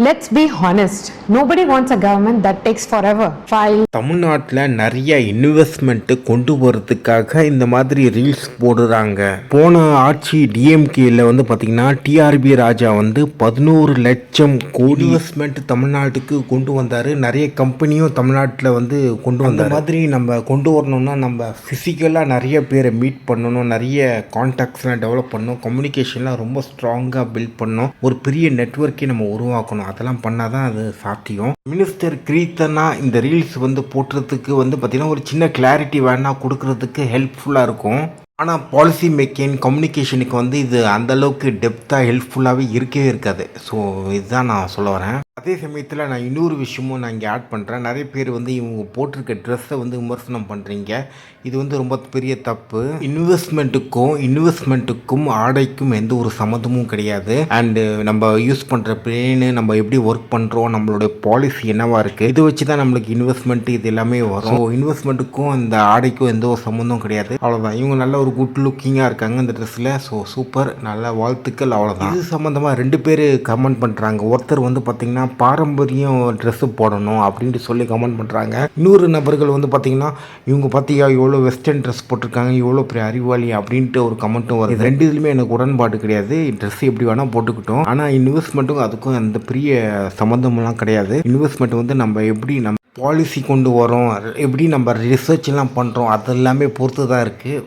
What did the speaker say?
Let's be honest. Nobody wants a government that takes forever. File. தமிழ்நாட்டில் நிறைய investment கொண்டு வரதுக்காக இந்த மாதிரி ரீல்ஸ் போடுறாங்க. போன ஆட்சி டிஎம்கேல வந்து பார்த்தீங்கன்னா டிஆர்பி ராஜா வந்து 11 லட்சம் கோடி இன்வெஸ்ட்மெண்ட் தமிழ்நாட்டுக்கு கொண்டு வந்தார். நிறைய கம்பெனியும் தமிழ்நாட்டில் வந்து கொண்டு வந்த மாதிரி நம்ம கொண்டு வரணும்னா நம்ம ஃபிசிக்கலாக நிறைய பேரை மீட் பண்ணணும், நிறைய கான்டாக்ட்ஸ்லாம் டெவலப் பண்ணணும், கம்யூனிகேஷன்லாம் ரொம்ப ஸ்ட்ராங்காக பில்ட் பண்ணணும், ஒரு பெரிய நெட்வொர்க்கே நம்ம உருவாக்கணும். அதெல்லாம் பண்ணால் தான் அது சாத்தியம். மினிஸ்டர் கீர்த்தனா இந்த ரீல்ஸ் வந்து போட்டுறதுக்கு வந்து பார்த்திங்கன்னா ஒரு சின்ன கிளாரிட்டி வேணால் கொடுக்கறதுக்கு ஹெல்ப்ஃபுல்லாக இருக்கும். ஆனால் பாலிசி மேக்கிங் கம்யூனிகேஷனுக்கு வந்து இது அந்தளவுக்கு டெப்த்தாக ஹெல்ப்ஃபுல்லாகவே இருக்கவே இருக்காது. ஸோ இதுதான் நான் சொல்ல வரேன். அதே சமயத்தில் நான் இன்னொரு விஷயமும் நான் இங்கே ஆட் பண்ணுறேன். நிறைய பேர் வந்து இவங்க போட்டிருக்க ட்ரெஸ்ஸை வந்து விமர்சனம் பண்ணுறீங்க. இது வந்து ரொம்ப பெரிய தப்பு. இன்வெஸ்ட்மெண்ட்டுக்கும் ஆடைக்கும் எந்த ஒரு சம்மந்தமும் கிடையாது. அண்டு நம்ம யூஸ் பண்ணுற பிளேனு, நம்ம எப்படி ஒர்க் பண்ணுறோம், நம்மளுடைய பாலிசி என்னவாக இருக்குது, இதை வச்சு தான் நம்மளுக்கு இன்வெஸ்ட்மெண்ட்டு இது எல்லாமே வரும். ஸோ இன்வெஸ்ட்மெண்ட்டுக்கும் அந்த ஆடைக்கும் எந்த ஒரு சம்மந்தம் கிடையாது. அவ்வளோதான். இவங்க நல்ல ஒரு குட் லுக்கிங்காக இருக்காங்க இந்த ட்ரெஸ்ஸில். ஸோ சூப்பர், நல்ல வாழ்த்துக்கள். அவ்வளோதான். இது சம்மந்தமாக 2 பேர் கமெண்ட் பண்ணுறாங்க. ஒருத்தர் வந்து பார்த்திங்கன்னா பாரம்பரியம் ட்ரெஸ்ஸு போடணும் அப்படின்ட்டு சொல்லி கமெண்ட் பண்ணுறாங்க. இன்னொரு நபர்கள் வந்து பார்த்திங்கன்னா இவங்க பார்த்தியா எவ்வளோ வெஸ்டர்ன் ட்ரெஸ் போட்டிருக்காங்க, எவ்வளோ பெரிய அறிவாளி அப்படின்ட்டு ஒரு கமெண்ட்டும் வருது. இது 2 இதுலையுமே எனக்கு உடன்பாடு கிடையாது. ட்ரெஸ் எப்படி வேணால் போட்டுக்கிட்டோம், ஆனால் இன்வெஸ்ட்மெண்ட்டுக்கும் அதுக்கும் அந்த பெரிய சம்மந்தமெல்லாம் கிடையாது. இன்வெஸ்ட்மெண்ட் வந்து நம்ம எப்படி நம்ம பாலிசி கொண்டு வரோம், எப்படி நம்ம ரிசர்ச் எல்லாம் பண்ணுறோம், அது எல்லாமே பொறுத்து தான் இருக்குது.